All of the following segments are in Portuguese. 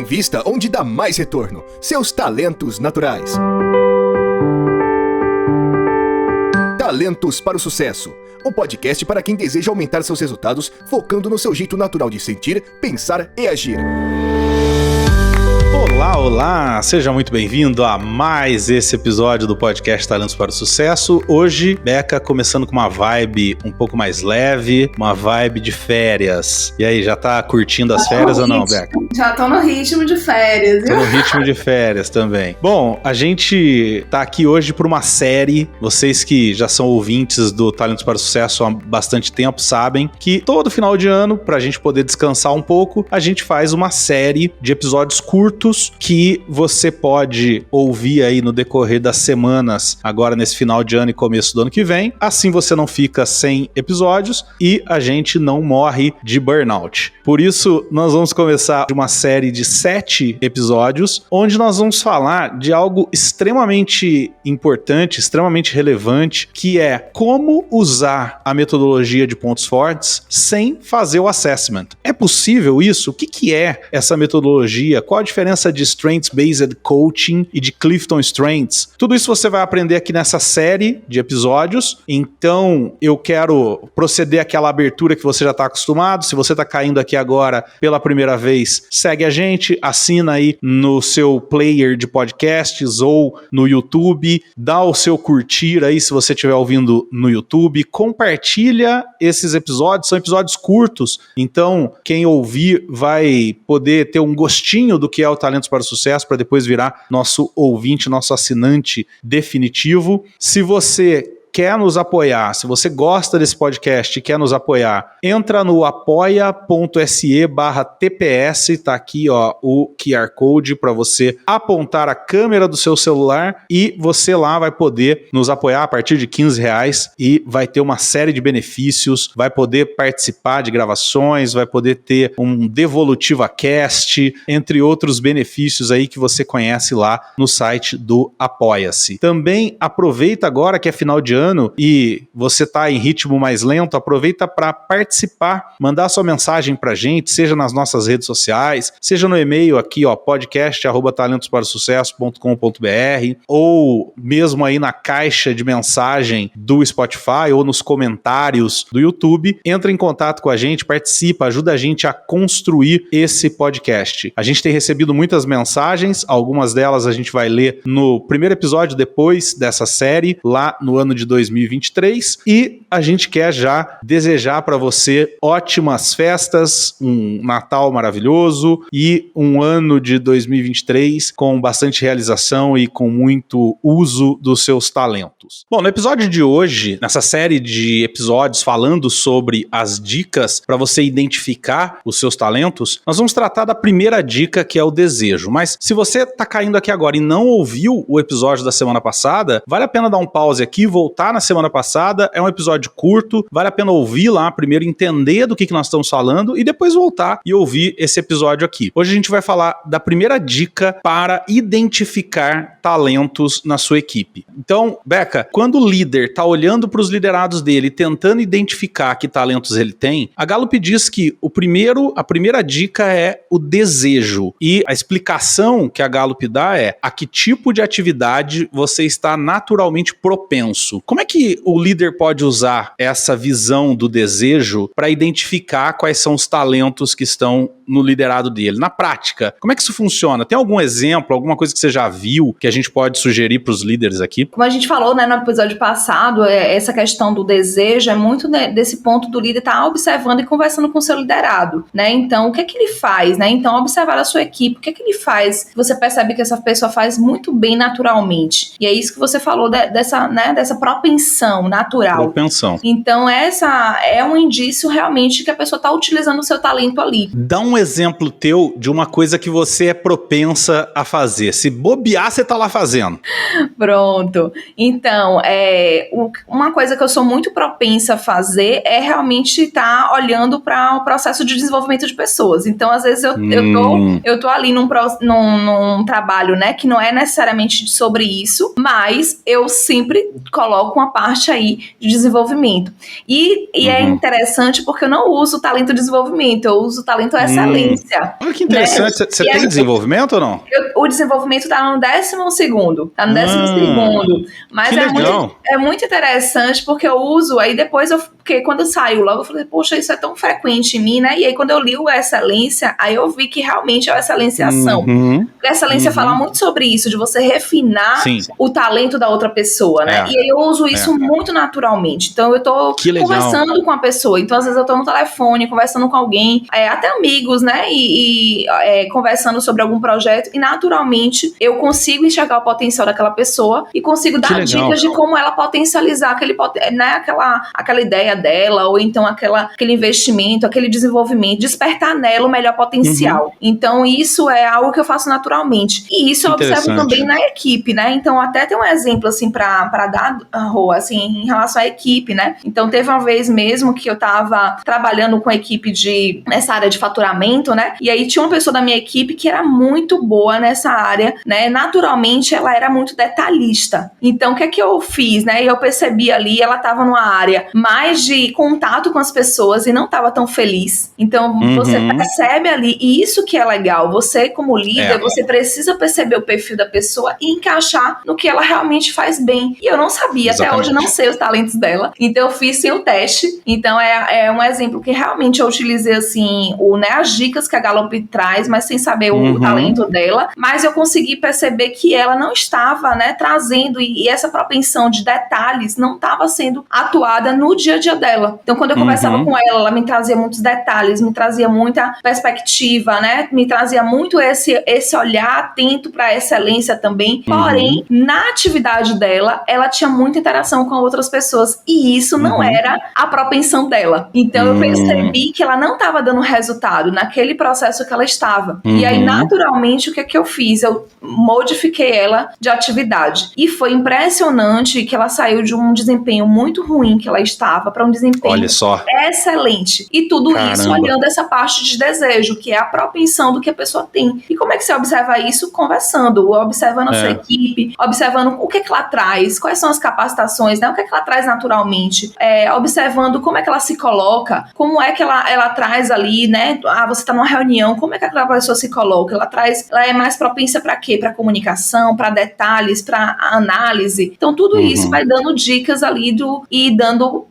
invista onde dá mais retorno. Seus talentos naturais. Talentos para o Sucesso. O podcast para quem deseja aumentar seus resultados, focando no seu jeito natural de sentir, pensar e agir. Olá, seja muito bem-vindo a mais esse episódio do podcast Talentos para o Sucesso. Hoje, Beca começando com uma vibe um pouco mais leve, uma vibe de férias. E aí, já tá curtindo as férias ou não, Beca? Já tô no ritmo de férias, viu? Tô no ritmo de férias também. Bom, a gente tá aqui hoje por uma série. Vocês que já são ouvintes do Talentos para o Sucesso há bastante tempo sabem que todo final de ano, pra gente poder descansar um pouco, a gente faz uma série de episódios curtos que você pode ouvir aí no decorrer das semanas, agora nesse final de ano e começo do ano que vem. Assim você não fica sem episódios e a gente não morre de burnout. Por isso, nós vamos começar uma série de 7 episódios, onde nós vamos falar de algo extremamente importante, extremamente relevante, que é como usar a metodologia de pontos fortes sem fazer o assessment. É possível isso? O que é essa metodologia? Qual a diferença de Strengths-Based Coaching e de Clifton Strengths? Tudo isso você vai aprender aqui nessa série de episódios. Então, eu quero proceder àquela abertura que você já está acostumado. Se você está caindo aqui agora pela primeira vez, segue a gente, assina aí no seu player de podcasts ou no YouTube, dá o seu curtir aí se você estiver ouvindo no YouTube, compartilha esses episódios, são episódios curtos, então quem ouvir vai poder ter um gostinho do que é o Talentos para o Sucesso, para depois virar nosso ouvinte, nosso assinante definitivo. Se você quer nos apoiar, se você gosta desse podcast e quer nos apoiar, entra no apoia.se/TPS, tá aqui ó, o QR Code para você apontar a câmera do seu celular e você lá vai poder nos apoiar a partir de R$15 e vai ter uma série de benefícios, vai poder participar de gravações, vai poder ter um Devolutiva Cast, entre outros benefícios aí que você conhece lá no site do Apoia-se. Também aproveita agora que é final de ano e você está em ritmo mais lento, aproveita para participar, mandar sua mensagem para a gente, seja nas nossas redes sociais, seja no e-mail aqui, ó, podcast@talentosparosucesso.com.br ou mesmo aí na caixa de mensagem do Spotify ou nos comentários do YouTube. Entra em contato com a gente, participa, ajuda a gente a construir esse podcast. A gente tem recebido muitas mensagens, algumas delas a gente vai ler no primeiro episódio depois dessa série, lá no ano de 2023, e a gente quer já desejar para você ótimas festas, um Natal maravilhoso e um ano de 2023 com bastante realização e com muito uso dos seus talentos. Bom, no episódio de hoje, nessa série de episódios falando sobre as dicas para você identificar os seus talentos, nós vamos tratar da primeira dica, que é o desejo. Mas se você está caindo aqui agora e não ouviu o episódio da semana passada, vale a pena dar um pause aqui e voltar na semana passada. É um episódio curto, vale a pena ouvir lá, primeiro entender do que nós estamos falando e depois voltar e ouvir esse episódio aqui. Hoje a gente vai falar da primeira dica para identificar talentos na sua equipe. Então, Beca, quando o líder está olhando para os liderados dele, tentando identificar que talentos ele tem, a Gallup diz que a primeira dica é o desejo. E a explicação que a Gallup dá é a que tipo de atividade você está naturalmente propenso. Como é que o líder pode usar essa visão do desejo para identificar quais são os talentos que estão no liderado dele? Na prática, como é que isso funciona? Tem algum exemplo, alguma coisa que você já viu que a gente pode sugerir para os líderes aqui? Como a gente falou, né, no episódio passado, essa questão do desejo é muito desse ponto do líder estar observando e conversando com o seu liderado, né? Então, o que é que ele faz, né? Então, observar a sua equipe, o que é que ele faz? Você percebe que essa pessoa faz muito bem naturalmente. E é isso que você falou dessa propensão natural. Propensão. Então, essa é um indício realmente que a pessoa está utilizando o seu talento ali. Dá um exemplo teu de uma coisa que você é propensa a fazer. Se bobear, você tá lá fazendo. Pronto. Então, uma coisa que eu sou muito propensa a fazer é realmente estar olhando para o processo de desenvolvimento de pessoas. Então, às vezes, eu tô ali num trabalho, né, que não é necessariamente sobre isso, mas eu sempre coloco uma parte aí de desenvolvimento. E é interessante porque eu não uso talento de desenvolvimento, eu uso talento SLA. excelência. Olha que interessante. Né? Você tem desenvolvimento ou não? O desenvolvimento tá no 12º. Tá no 12º. Mas é muito interessante porque eu uso, aí depois porque quando eu saio logo, eu falei, poxa, isso é tão frequente em mim, né? E aí quando eu li o Excelência, aí eu vi que realmente é o Excelência-ação. Porque a Excelência fala muito sobre isso, de você refinar o talento da outra pessoa, né? E aí eu uso isso muito naturalmente. Então eu tô conversando com a pessoa. Então às vezes eu tô no telefone, conversando com alguém, até amigos, né? E conversando sobre algum projeto e naturalmente eu consigo enxergar o potencial daquela pessoa e consigo dar dicas de como ela potencializar aquela ideia dela, ou então aquele investimento, aquele desenvolvimento, despertar nela o melhor potencial. Então isso é algo que eu faço naturalmente. E isso eu observo também na equipe, né? Então até tem um exemplo assim pra dar, Rô, assim, em relação à equipe, né? Então teve uma vez mesmo que eu tava trabalhando com a equipe nessa área de faturamento, né? E aí tinha uma pessoa da minha equipe que era muito boa nessa área, né? Naturalmente ela era muito detalhista. Então o que é que eu fiz, né? E eu percebi ali, ela tava numa área mais de contato com as pessoas e não tava tão feliz. Então você percebe ali, e isso que é legal, você como líder, você precisa perceber o perfil da pessoa e encaixar no que ela realmente faz bem. E eu não sabia, até hoje eu não sei os talentos dela, então eu fiz sim o teste. Então é um exemplo que realmente eu utilizei assim, as dicas que a Gallup traz, mas sem saber o talento dela, mas eu consegui perceber que ela não estava, né, trazendo, e essa propensão de detalhes não estava sendo atuada no dia a dia dela. Então quando eu conversava com ela me trazia muitos detalhes, me trazia muita perspectiva, né, me trazia muito esse olhar atento para a excelência também, porém na atividade dela, ela tinha muita interação com outras pessoas e isso não era a propensão dela. Então eu percebi que ela não estava dando resultado naquele processo que ela estava. E aí naturalmente o que é que eu fiz? Eu modifiquei ela de atividade e foi impressionante que ela saiu de um desempenho muito ruim que ela estava para um desempenho excelente. E tudo isso olhando essa parte de desejo, que é a propensão do que a pessoa tem. E como é que você observa isso? Conversando, observando a sua equipe, observando o que é que ela traz, quais são as capacitações, né? O que é que ela traz naturalmente, observando como é que ela se coloca, como é que ela traz ali, né? Você está numa reunião, como é que aquela pessoa se coloca? Ela é mais propensa para quê? Para comunicação, para detalhes, para análise. Então tudo isso vai dando dicas ali e dando,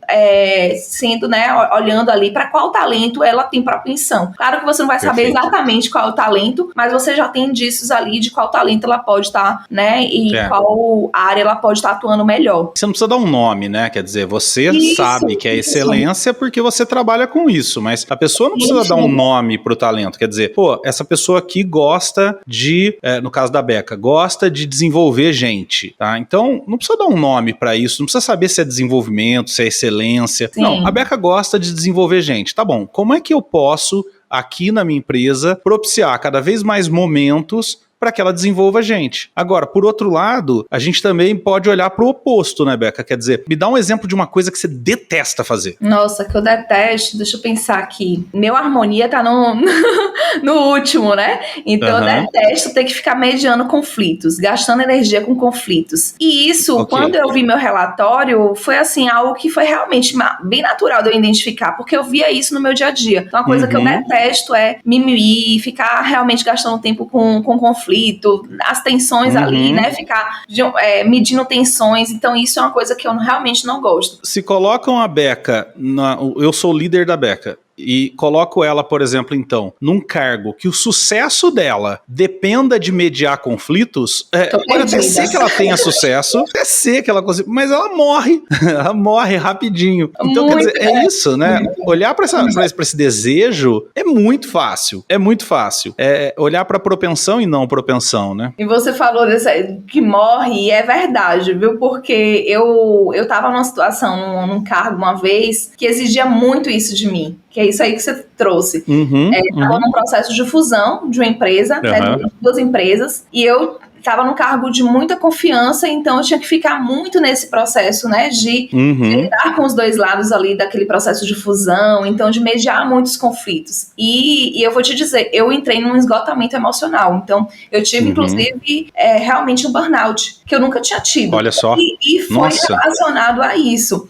sendo, né? Olhando ali para qual talento ela tem propensão. Claro que você não vai saber exatamente qual é o talento, mas você já tem indícios ali de qual talento ela pode estar, né? E qual área ela pode estar atuando melhor. Você não precisa dar um nome, né? Quer dizer, você sabe que é excelência porque você trabalha com isso, mas a pessoa não precisa dar um nome pro talento. Quer dizer, essa pessoa aqui gosta de, no caso da Beca, gosta de desenvolver gente, tá? Então, não precisa dar um nome pra isso, não precisa saber se é desenvolvimento, se é excelência. Sim. Não, a Beca gosta de desenvolver gente. Tá bom, como é que eu posso, aqui na minha empresa, propiciar cada vez mais momentos para que ela desenvolva a gente. Agora, por outro lado, a gente também pode olhar para o oposto, né, Beca? Quer dizer, me dá um exemplo de uma coisa que você detesta fazer. Nossa, que eu detesto, deixa eu pensar aqui. Meu harmonia tá no último, né? Então eu detesto ter que ficar mediando conflitos, gastando energia com conflitos. E isso, quando eu vi meu relatório, foi assim, algo que foi realmente bem natural de eu identificar, porque eu via isso no meu dia a dia. Então uma coisa que eu detesto é mimimi, ficar realmente gastando tempo com conflitos, as tensões ali, né? Ficar medindo tensões. Então, isso é uma coisa que eu realmente não gosto. Se colocam a Beca, eu sou o líder da Beca, e coloco ela, por exemplo, então, num cargo que o sucesso dela dependa de mediar conflitos, pode até ser que ela tenha sucesso, até ser que ela consiga, mas ela morre rapidinho. Então, quer dizer, é isso, né? Olhar para esse desejo é muito fácil, é olhar para propensão e não propensão, né? E você falou que morre, e é verdade, viu? Porque eu tava numa situação, num cargo uma vez, que exigia muito isso de mim. Que é isso aí que você trouxe. Estava num processo de fusão de uma empresa, né, de duas empresas, e eu estava num cargo de muita confiança, então eu tinha que ficar muito nesse processo, né, de lidar com os dois lados ali daquele processo de fusão, então de mediar muitos conflitos. E eu vou te dizer, eu entrei num esgotamento emocional, então eu tive, inclusive, realmente um burnout, que eu nunca tinha tido. Olha só. E foi relacionado a isso.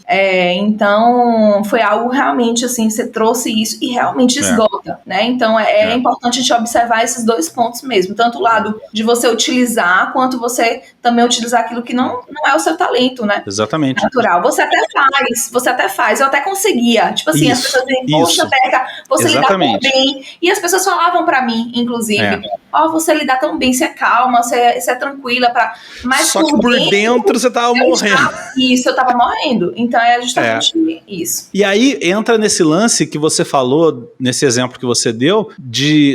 Então, foi algo realmente, assim, você trouxe isso e realmente esgota, né? Então, é importante a gente observar esses dois pontos mesmo, tanto o lado de você utilizar, quanto você também utilizar aquilo que não é o seu talento, né? Exatamente. Natural. Você até faz, eu até conseguia. Tipo assim, as pessoas dizem, poxa, Beca, você lida tão bem. E as pessoas falavam pra mim, inclusive, você lida tão bem, você é calma, você é tranquila. Mas só que por dentro você tava morrendo. Eu tava morrendo. Então é justamente isso. E aí entra nesse lance que você falou, nesse exemplo que você deu,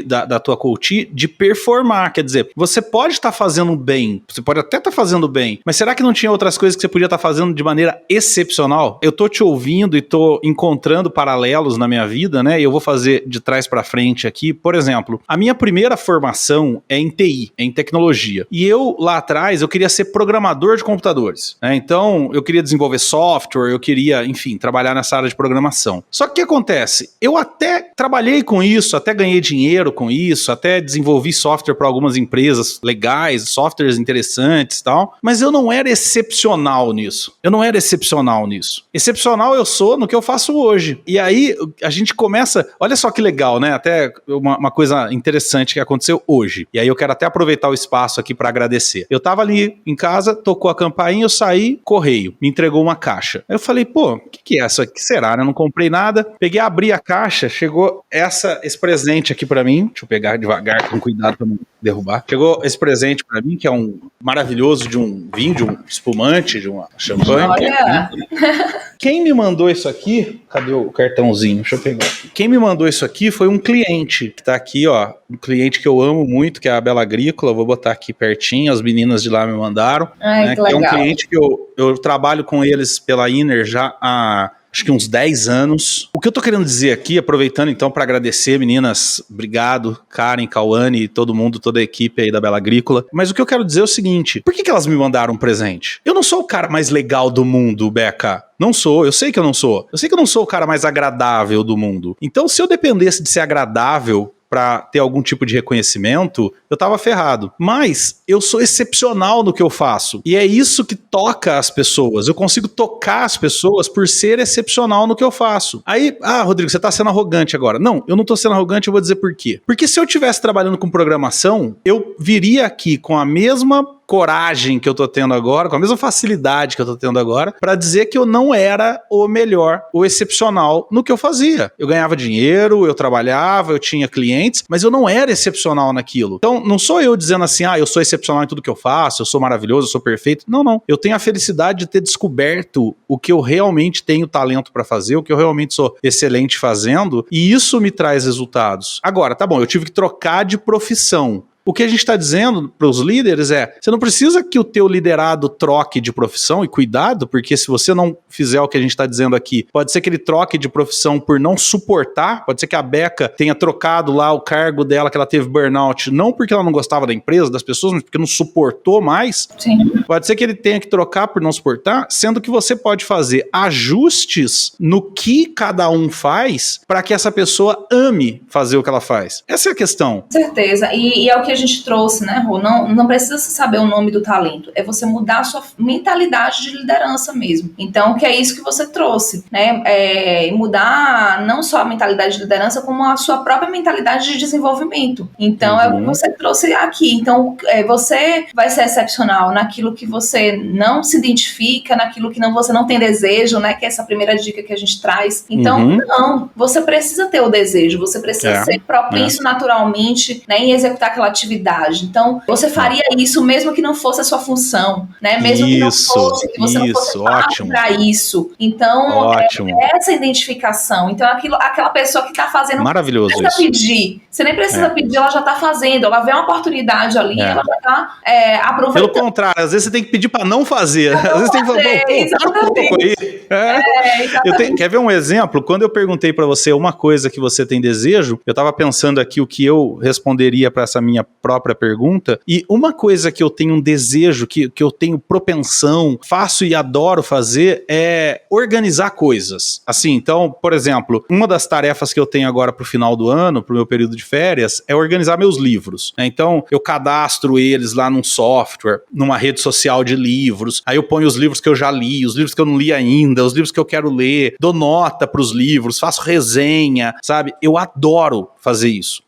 da tua coach, de performar. Quer dizer, você pode estar fazendo bem, você pode até estar fazendo bem, mas será que não tinha outras coisas que você podia estar fazendo de maneira excepcional? Eu tô te ouvindo e tô encontrando paralelos na minha vida, né? E eu vou fazer de trás pra frente aqui. Por exemplo, a minha primeira formação é em TI, é em tecnologia. E eu, lá atrás, eu queria ser programador de computadores, né? Então, eu queria desenvolver software, eu queria, enfim, trabalhar nessa área de programação. Só que o que acontece? Eu até trabalhei com isso, até ganhei dinheiro com isso, até desenvolvi software para algumas empresas legais, softwares interessantes e tal, mas eu não era excepcional nisso. Excepcional eu sou no que eu faço hoje. E aí, a gente começa... Olha só que legal, né? Até uma coisa interessante que aconteceu hoje. E aí eu quero até aproveitar o espaço aqui para agradecer. Eu tava ali em casa, tocou a campainha, eu saí, correio, me entregou uma caixa. Aí eu falei, pô, o que é essa? Que será, né? Eu não comprei nada. Peguei, abri a caixa, chegou esse presente aqui pra mim. Deixa eu pegar devagar, com cuidado pra não derrubar. Chegou esse presente pra mim, que é um maravilhoso de um vinho, de um espumante, de uma champanhe. Olha! Quem me mandou isso aqui... Cadê o cartãozinho? Deixa eu pegar. Quem me mandou isso aqui foi um cliente, que tá aqui, ó. Um cliente que eu amo muito, que é a Bela Agrícola. Vou botar aqui pertinho, as meninas de lá me mandaram. Ai, né, que legal. É um cliente que eu trabalho com eles pela Inner já há... acho que uns 10 anos. O que eu tô querendo dizer aqui, aproveitando então para agradecer, meninas, obrigado, Karen, Cauane, todo mundo, toda a equipe aí da Bela Agrícola. Mas o que eu quero dizer é o seguinte, por que elas me mandaram um presente? Eu não sou o cara mais legal do mundo, Beca. Não sou, eu sei que eu não sou. Eu sei que eu não sou o cara mais agradável do mundo. Então, se eu dependesse de ser agradável para ter algum tipo de reconhecimento, eu tava ferrado. Mas eu sou excepcional no que eu faço. E é isso que toca as pessoas. Eu consigo tocar as pessoas por ser excepcional no que eu faço. Aí, Rodrigo, você tá sendo arrogante agora. Não, eu não tô sendo arrogante, eu vou dizer por quê. Porque se eu estivesse trabalhando com programação, eu viria aqui com a mesma coragem que eu tô tendo agora, com a mesma facilidade que eu tô tendo agora, pra dizer que eu não era o melhor, o excepcional no que eu fazia. Eu ganhava dinheiro, eu trabalhava, eu tinha clientes, mas eu não era excepcional naquilo. Então, não sou eu dizendo assim, eu sou excepcional em tudo que eu faço, eu sou maravilhoso, eu sou perfeito. Não, não. Eu tenho a felicidade de ter descoberto o que eu realmente tenho talento pra fazer, o que eu realmente sou excelente fazendo, e isso me traz resultados. Agora, tá bom, eu tive que trocar de profissão. O que a gente está dizendo para os líderes é, você não precisa que o teu liderado troque de profissão, e cuidado, porque se você não fizer o que a gente está dizendo aqui, pode ser que ele troque de profissão por não suportar, pode ser que a Beca tenha trocado lá o cargo dela, que ela teve burnout, não porque ela não gostava da empresa, das pessoas, mas porque não suportou mais. Sim. Pode ser que ele tenha que trocar por não suportar, sendo que você pode fazer ajustes no que cada um faz para que essa pessoa ame fazer o que ela faz. Essa é a questão. Com certeza, e é o que a gente trouxe, né, Rô? Não precisa saber o nome do talento, é você mudar a sua mentalidade de liderança mesmo. Então, que é isso que você trouxe, né? Mudar não só a mentalidade de liderança, como a sua própria mentalidade de desenvolvimento. Então, é o que você trouxe aqui. Então, você vai ser excepcional naquilo que você não se identifica, naquilo que você não tem desejo, né? Que é essa primeira dica que a gente traz. Então, não, você precisa ter o desejo, você precisa ser propenso naturalmente, né, em executar aquela atividade. Então, você faria isso mesmo que não fosse a sua função, né? Mesmo que não fosse, que você não fosse pago para isso. Então, essa identificação. Então, aquela pessoa que está fazendo, maravilhoso, não precisa pedir. Você nem precisa pedir, ela já está fazendo. Ela vê uma oportunidade ali, ela já está aproveitando. Pelo contrário, às vezes você tem que pedir para não fazer. Às vezes tem que falar, quer ver um exemplo? Quando eu perguntei para você uma coisa que você tem desejo, eu estava pensando aqui o que eu responderia para essa minha própria pergunta. E uma coisa que eu tenho um desejo, que eu tenho propensão, faço e adoro fazer, é organizar coisas. Assim, então, por exemplo, uma das tarefas que eu tenho agora pro final do ano, pro meu período de férias, é organizar meus livros, né? Então, eu cadastro eles lá num software, numa rede social de livros, aí eu ponho os livros que eu já li, os livros que eu não li ainda, os livros que eu quero ler, dou nota pros livros, faço resenha, sabe? Eu adoro fazer isso.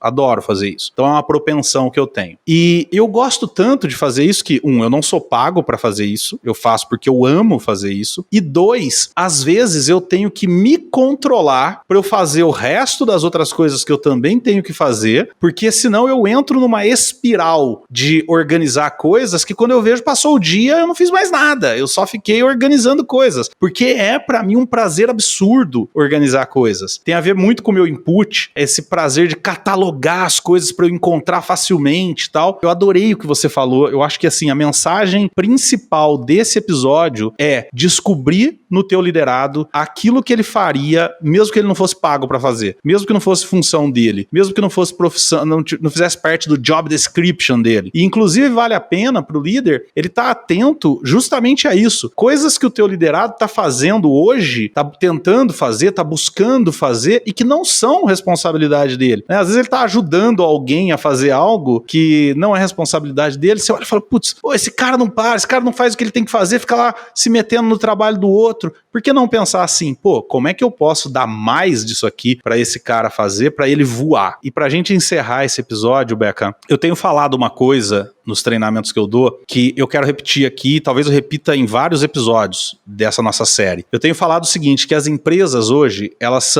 Então é uma propensão que eu tenho. E eu gosto tanto de fazer isso que, eu não sou pago pra fazer isso, eu faço porque eu amo fazer isso, e 2, às vezes eu tenho que me controlar pra eu fazer o resto das outras coisas que eu também tenho que fazer, porque senão eu entro numa espiral de organizar coisas que quando eu vejo passou o dia eu não fiz mais nada, eu só fiquei organizando coisas, porque é pra mim um prazer absurdo organizar coisas. Tem a ver muito com o meu input, esse prazer de catalogar as coisas para eu encontrar facilmente e tal. Eu adorei o que você falou. Eu acho que assim, a mensagem principal desse episódio é descobrir no teu liderado aquilo que ele faria, mesmo que ele não fosse pago para fazer, mesmo que não fosse função dele, mesmo que não fosse profissão, não fizesse parte do job description dele. E inclusive vale a pena pro líder ele tá atento justamente a isso. Coisas que o teu liderado tá fazendo hoje, tá tentando fazer, tá buscando fazer e que não são responsabilidade dele, né? Às vezes ele tá ajudando alguém a fazer algo que não é responsabilidade dele, você olha e fala, putz, esse cara não para, esse cara não faz o que ele tem que fazer, fica lá se metendo no trabalho do outro. Por que não pensar assim, como é que eu posso dar mais disso aqui pra esse cara fazer, pra ele voar? E pra gente encerrar esse episódio, Beca, eu tenho falado uma coisa nos treinamentos que eu dou, que eu quero repetir aqui, talvez eu repita em vários episódios dessa nossa série. Eu tenho falado o seguinte, que as empresas hoje, elas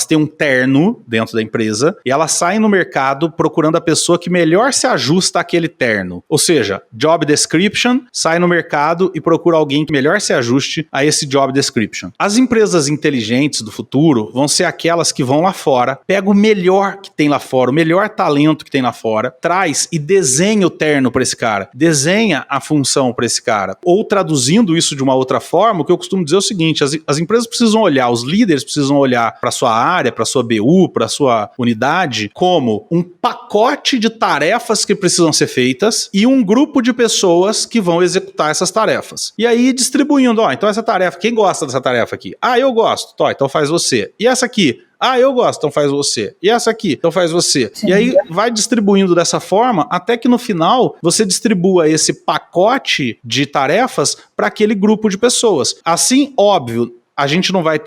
têm um terno dentro da empresa e elas saem no mercado procurando a pessoa que melhor se ajusta àquele terno. Ou seja, job description, sai no mercado e procura alguém que melhor se ajuste a esse job description. As empresas inteligentes do futuro vão ser aquelas que vão lá fora, pega o melhor que tem lá fora, o melhor talento que tem lá fora, traz e desenha o terno para esse cara, desenha a função para esse cara. Ou traduzindo isso de uma outra forma, o que eu costumo dizer é o seguinte, as empresas precisam olhar, os líderes precisam olhar para sua área, para sua BU, para sua unidade, como um pacote de tarefas que precisam ser feitas e um grupo de pessoas que vão executar essas tarefas. E aí distribuindo, então essa tarefa, quem gosta dessa tarefa aqui? Eu gosto, então faz você. E essa aqui? Eu gosto, então faz você. E essa aqui, então faz você. Sim. E aí vai distribuindo dessa forma até que no final você distribua esse pacote de tarefas para aquele grupo de pessoas. Assim, óbvio, a gente não vai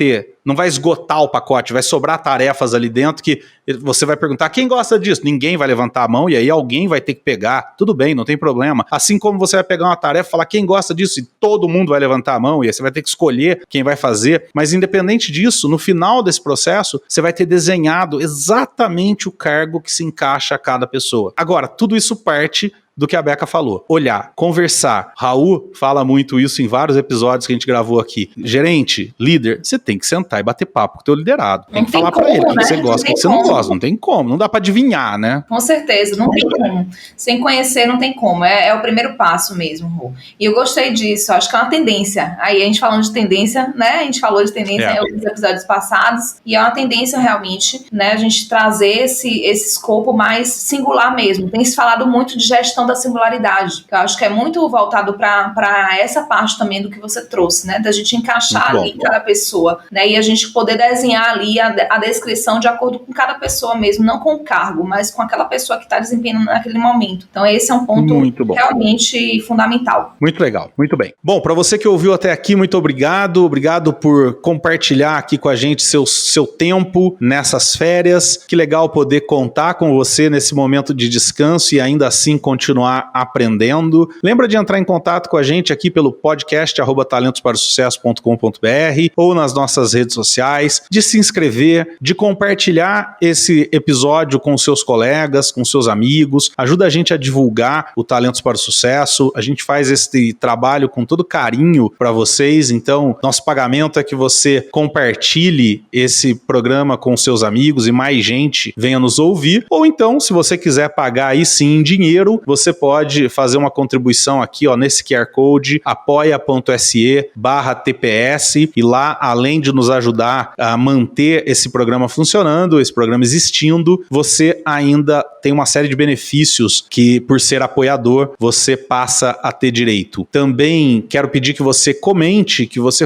esgotar o pacote, vai sobrar tarefas ali dentro que você vai perguntar, quem gosta disso? Ninguém vai levantar a mão e aí alguém vai ter que pegar. Tudo bem, não tem problema. Assim como você vai pegar uma tarefa e falar, quem gosta disso? E todo mundo vai levantar a mão e aí você vai ter que escolher quem vai fazer. Mas independente disso, no final desse processo, você vai ter desenhado exatamente o cargo que se encaixa a cada pessoa. Agora, tudo isso parte do que a Beca falou. Olhar, conversar. Raul fala muito isso em vários episódios que a gente gravou aqui. Gerente, líder, você tem que sentar e bater papo com o teu liderado. Tem que falar pra ele o que você gosta, o que você não gosta. Não tem como, não dá pra adivinhar, né? Com certeza, não tem como. Sem conhecer, não tem como. É o primeiro passo mesmo, Rô. E eu gostei disso, acho que é uma tendência. Aí a gente falando de tendência, né? A gente falou de tendência em outros episódios passados, e é uma tendência realmente, né? A gente trazer esse escopo mais singular mesmo. Tem se falado muito de gestão da singularidade, que eu acho que é muito voltado para essa parte também do que você trouxe, né? Da gente encaixar ali cada pessoa, né? E a gente poder desenhar ali a descrição de acordo com cada pessoa mesmo, não com o cargo, mas com aquela pessoa que está desempenhando naquele momento. Então esse é um ponto realmente fundamental. Muito legal, muito bem. Bom, para você que ouviu até aqui, muito obrigado por compartilhar aqui com a gente seu tempo nessas férias. Que legal poder contar com você nesse momento de descanso e ainda assim continuar aprendendo. Lembra de entrar em contato com a gente aqui pelo podcast @talentosparosucesso.com.br ou nas nossas redes sociais, de se inscrever, de compartilhar esse episódio com seus colegas, com seus amigos. Ajuda a gente a divulgar o Talentos para o Sucesso. A gente faz esse trabalho com todo carinho para vocês, então nosso pagamento é que você compartilhe esse programa com seus amigos e mais gente venha nos ouvir, ou então, se você quiser pagar aí sim em dinheiro, você você pode fazer uma contribuição aqui, ó, nesse QR Code, apoia.se/TPS, e lá, além de nos ajudar a manter esse programa funcionando, esse programa existindo, você ainda tem uma série de benefícios que, por ser apoiador, você passa a ter direito. Também quero pedir que você comente, que você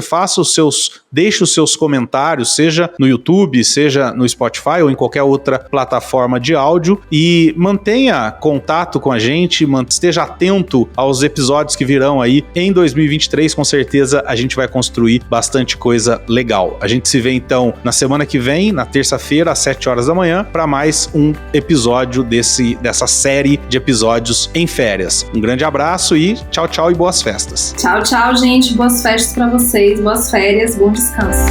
deixe os seus comentários, seja no YouTube, seja no Spotify ou em qualquer outra plataforma de áudio, e mantenha contato com a gente, esteja atento aos episódios que virão aí em 2023, com certeza a gente vai construir bastante coisa legal. A gente se vê então na semana que vem, na terça-feira, às 7 horas da manhã, para mais um episódio dessa série de episódios em férias. Um grande abraço e tchau, tchau e boas festas. Tchau, tchau, gente. Boas festas para vocês, boas férias, bom descanso.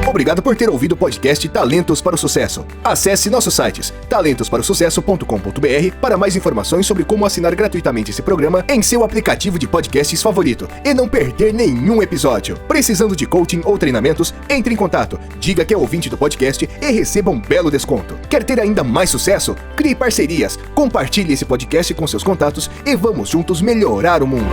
Obrigado por ter ouvido o podcast Talentos para o Sucesso. Acesse nossos sites talentosparosucesso.com.br para mais informações sobre como assinar gratuitamente esse programa em seu aplicativo de podcasts favorito e não perder nenhum episódio. Precisando de coaching ou treinamentos? Entre em contato, diga que é ouvinte do podcast e receba um belo desconto. Quer ter ainda mais sucesso? Crie parcerias, compartilhe esse podcast com seus contatos e vamos juntos melhorar o mundo.